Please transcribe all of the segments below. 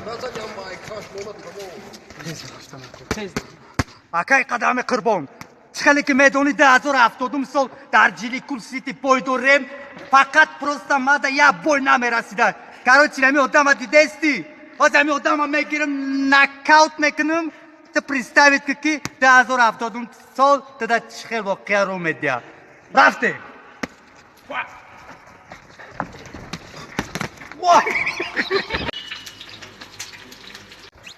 نزنیم مای کاش مومد تمام. تیز رفتم تیز. اکای قدم قربان. چخلی که میدونی 2070 سال در جیلیکول سیتی پایدورم فقط پروستا ماده یا بوی نمیرسیده. کاروچی نمی آدم دیدستی. از همی آدم میگیرم نکاوت میکنم. تو представить که 2070 سال تدا چخل واقعی رو میدیا. رفته.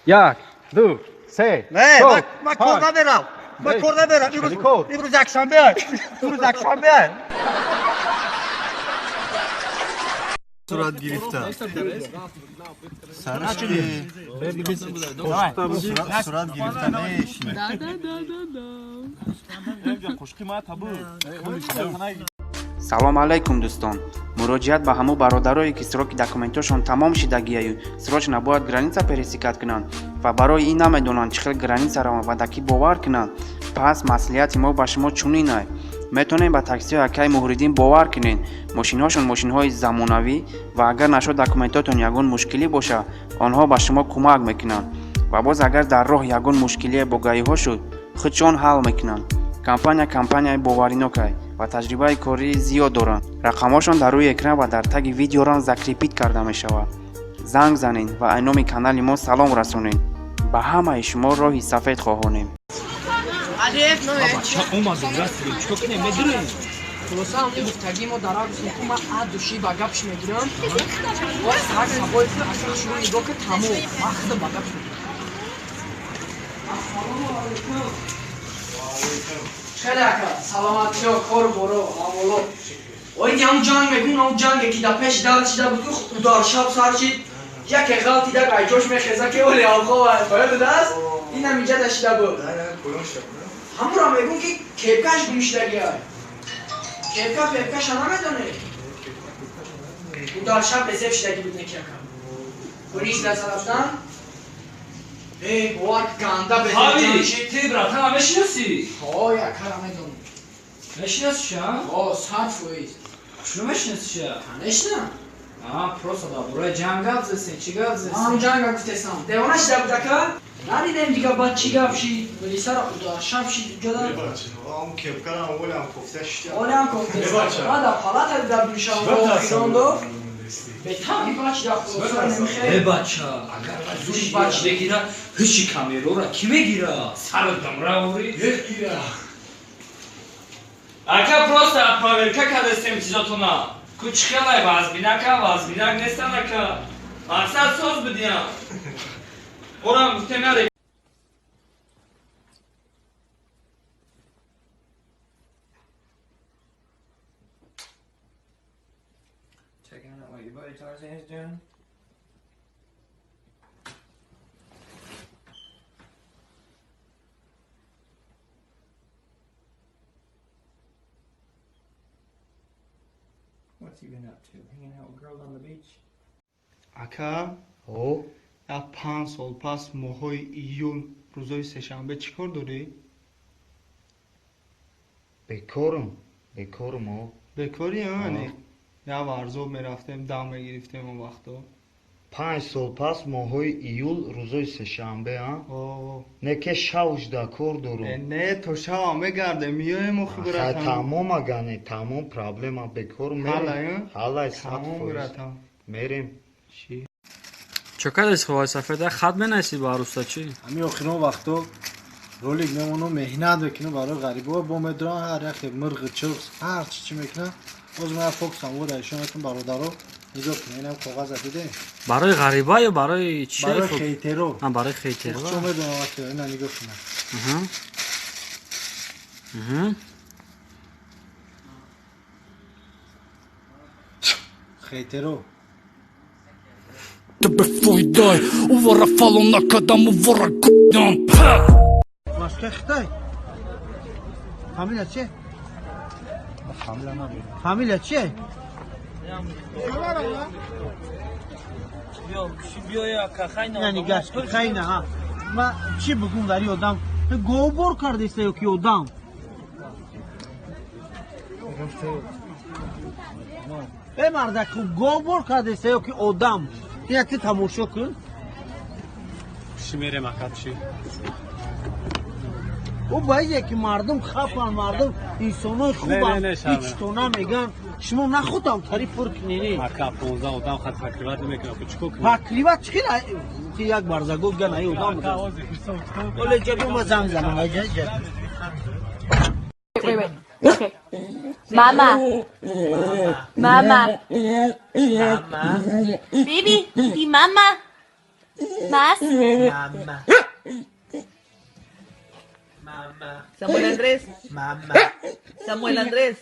یک دو سه نه چهار من کار نمیرم من کار نمیرم امروز یکشنبه صورت گرفتم سرش که صورت گرفتم салом алайкум дӯстон. муроҷиат ба ҳамон бародарое ки сроки документашон тамом шидагию срочно бояд граница пересекат кунанд ва барои ин намедонанд чӣ хел границаро вадакӣ бовар кунанд. пас маслиҳати мо ба шумо чунин аст: метавонед ба таксиҳои акаи муҳриддин бовар кунед. мошинҳошон мошинҳои замонавӣ ва агар нашо документатон ягон мушкилӣ бошад онҳо ба шумо кӯмак мекунанд ва боз агар дар роҳ ягон мушкилие бо гаиҳо шуд худшон ҳал мекунанд. компанияи боваринок аст ва таҷрибаи кории зиёд доранд. рақамҳошон дар рӯи экран ва дар таги видеорам закрепит карда мешавад. занг занед ва айноми канали мо салом расонед. ба ҳамаи шумо роҳи сафед хоҳонем. خیلی اکرم سلامتی ها کار برو معاملو اویدی همون جنگ میگون همون جنگ که در پیش دارد شده بود که در شب سر شد یک غلطی در قیجاش میخیزه که اولی آقا باید دست این هم اینجا داشته بود همون را میگون که کیپکش گوشتگی های کیپکا پیپکش هم نمیدونه او در شب رزیب شدگی بود نکیپکا کنیش دست رفتن ای بوار گنده بزید هاوی تی برات هم میشناسی؟ ها یک کار میدونم میشناسی شا؟ ها 100%. شنو میشناسی شا؟ نشنم просто да برای جنگل زسین چی گپ زسین؟ جنگل گفتم دیوانه شده بود که ندیدم دیگه بعد چی گپ شید ولی سر خدا شب شید جدا هم کپکارم اولی هم کفته شد اولی هم کفته شد بعد پالات در میشم و خیراندو به تامی بچه در خدا نمیخواه بچه اگر زوش بچه بگیره هیچی کامیرو را کی بگیره؟ سر دم را اوری؟ یکیه اکا просто проверка кадестем чизотуна кучхелай вазбинака вазбинак нестанака мақсад соз будиям орам гуфтем checking out what your buddy Tarzan is doing. What's he been up to? Hanging out with girls on the beach? ака я 5 сол пас моҳои июл рӯзои сешанбе чӣ кор дорӣ? бекорм бекорӣ яъне я варзоб мерафтем дам мегирифтем он вақто 5 сол пас моҳои июл рӯзои сешанбе не ке шавжда кор дорум не то шава мегардем миёем хубратам тамом агане тамом проблема бекор ҳалай мерем Čo kades chovaj safeda хат менависӣ ба арӯстачӣ? ҳамин охирон вақто ролик мемонам меҳнат мекунам барои ғарибо бо медорам ҳар яке мирғи чиғз ҳар чӣ мекунам боз мена фокусам вода ишон метум бародаро нигоҳ кунам инам коғаза диде барои ғариба ё барои чӣ? барои хейтеро барои хейтеро чо медонам вақте ина нигоҳ кунам хейтеро Тебе фой дай, увара фало на кадам, увара г***ям. Машка Хитай. Фамилия чӣ? Фамилия чӣ? Яъни гашт хайна ҳа. Ма чӣ бигум дар ин одам? Говбор кардеста ё ки одам? Марда, говбор кардеста ё ки одам? یک تماشا کن چی میره مکات چی؟ او باید که مردم خفن مردم انسانای خوب هیچ تو نمیگن شما نخودم تعریف کنید مکا 15 آدم خط تقریبا نمیکنه چیکار کنه تقریبا چی که یک برزگو گن ای آدم ولی جبم زنگ زنم اجازه Wait. Okay. Mama. Baby, die Mama. Was? Samuel Andrés. Samuel Andrés.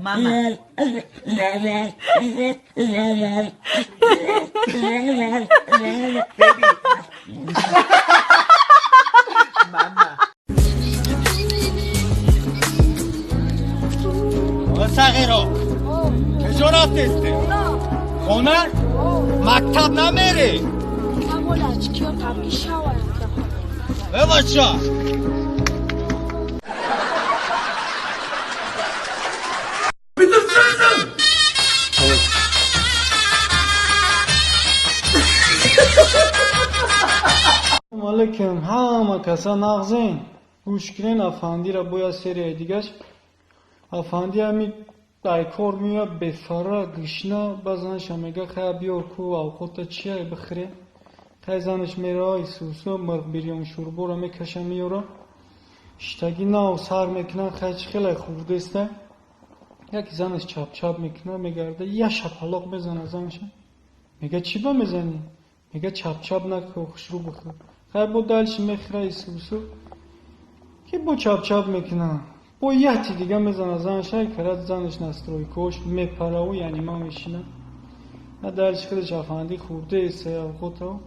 Mama. Baby. Mama. صغیرا کجا رفتی؟ خونه؟ مکتب نمیری؟ بباشا علیکم همه کسا نغزین گوش کنین افندی را باید سری دیگه افندی همی دایکور میاد بفره گشنه بزنش میگه خیلی بیار کو اوقات چیه بخره خیلی زنش میره های سوسو مرغ بیریون شوربو را میکشه میاره اشتگی نه و سر میکنه خیلی خورده است یکی زنش چپ چپ میکنه میگرده یه شپلاق بزنه زنش میگه چی با میزنی؟ میگه چپ چپ نکن خوش رو بخور خیلی با دلش میخره سوسو که با چپ چپ میکنه با یه تی دیگه میزنه زنش های کرد زنش نستروی کش میپره و یعنی ما میشینه نه دلش خودش افندی خورده ایسه اوقاتا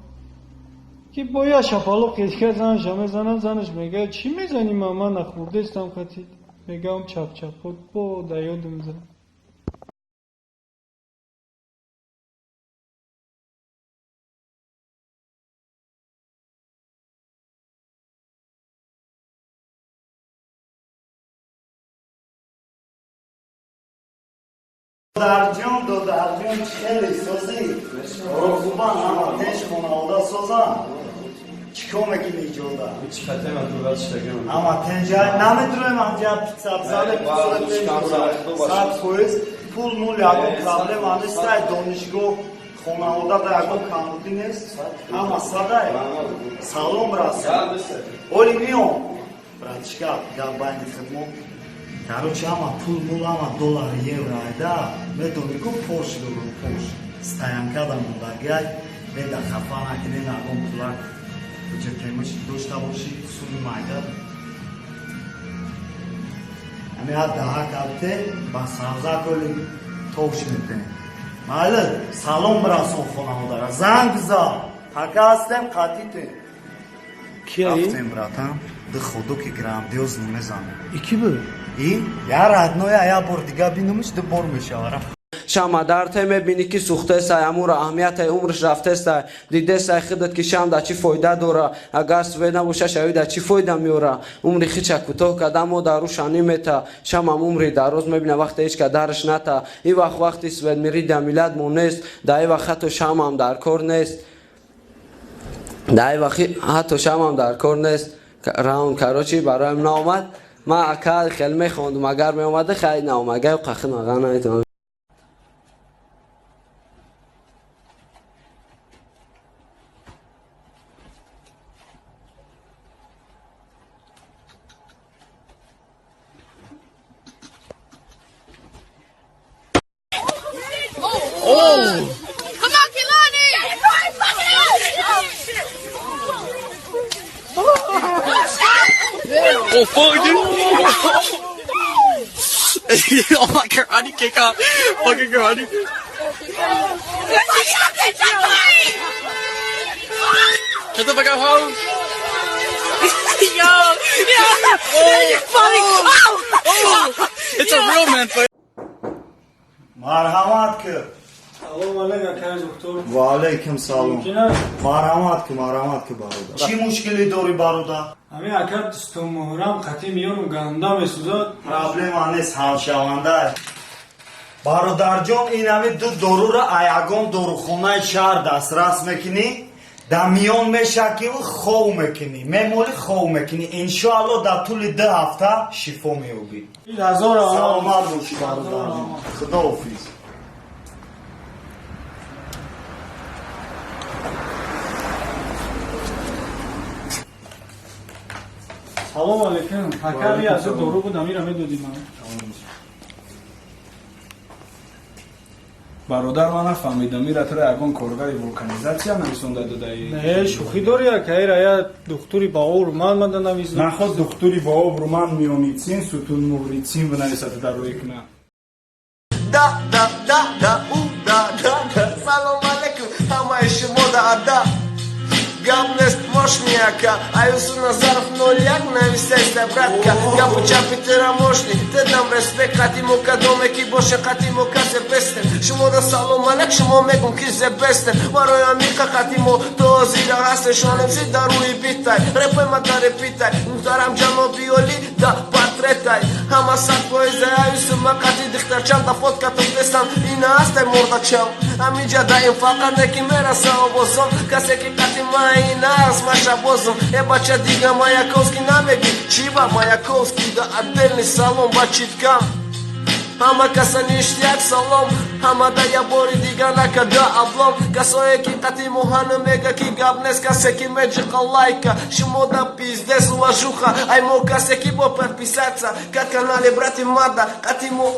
که با یه شپالاق دیگه زنش میزنه زنش میگه چی میزنی من نخورده استم خطید میگه هم چپ چپ خود با دیاد میزنه درجان دو درجان خیلی سازی خوبان اما تنش خانواده سازن چیکار میکنی اینجا هیچ خطه من تو راست بگم اما تنجای نمیدونم اینجا سبزاله سبز خویز پول مول یادم پرابلم آنست دانشگاه خانواده درگاه کاموتی نیست اما ساده سالم راست اولی میام براتشکا گربانی خدمت Короче, ама пул мул, ама доллар, евро, айда, метони ку Порш дору, Порш. Стоянка да мулагай, беда хафа накине нагон пулак. Куча темаш дошта боши, суми майда. Ами ад daha калте, ба савза коли товш метен. Майли, салом брасон хонаводара, занг за, така астем қатите. Кия ин? Рафтем, братан, ды худу ки грандиозни мезане. Iki bu? این یا رادنویا یا بردیگا بینمش دو بار میشواره شما در تیم بینی که سوخته است امور اهمیت عمرش رفته است دیده است خودت که شام در چی فایده داره اگر سوی نباشه شوی در چی فایده میاره عمری خیچ کوتاه قدم و در روشانی میته شما عمری دراز میبینه وقتی هیچ درش نته این وقتی سوی میری در میلاد مونست در وقت شام هم در کار نیست در وقت حتی شام هم در کار نیست راون کاروچی برایم نامد ما اکل خیلی میخوندم اگر می اومده خیلی نامگه و قخی نگه نایتون Come on, Kilani! Oh fuck, dude! Oh my karate kick off! Fucking karate. Shut the fuck up, ho! Yo! Oh! It's a real man fight. مرحمت که سلام علیکم دکتر و علیکم سلام مرحمت که برادر چی مشکلی داری برادر همین اکر دستم مهرم خطی میان و گنده میسوزد پرابلم نیست حل شونده برادر جان این همه دو دورو را ایگان دورو خونه شهر دسترس میکنی და მიონ მეშაკილ ხოუმეკინი მე მოლი ხოუმეკინი ინშაალლო და თული და ჰაფთა შიფომიუბი აზორა სალამადუში ბარდანი ხდოფის салом алейкум ҳакави аз дору буд амира медодӣ ман бародар ман нафаҳмидам ира тура ягон коргари вулканизатсия нависонда додаи не шӯхӣ дорӣ акаира я духтури баоб руман мада нависам нахост духтури баоб руман миомитсин сутун муғритсин винависад дарои кна да салом алейкум ҳамаи шумо да ада Габнест мошнияка, Аюсу Назаров 01 нависайся, братка Габу чапитера мошни, те дам респект Хатимо кадомеки боше, хатимо касе бестен Шумо да салом алек, шумо мегум кизе бестен Вароя мика хатимо, то зира хасте Шонем си даруи битай, репой мата репитай Мухтарам джано биоли, да патретай Хама сад поезе, Аюсу макати дихтарчам Да фоткатом тесан, и на асте мордачам Амиджа да им фака, неки мера са обозом Касеки катима и нас, Маша бозом Бача дига Маяковский намеги Чиба Маяковский, да отдельный салон бачиткам Ама каса ништяк салом Ама да я бори дига накада облом Касоеки кати мухану мега ки габнес Касеки меджика лайка Шумо да пиздес уважуха Аймо касеки бо подписаться Как канале брати мада Кати му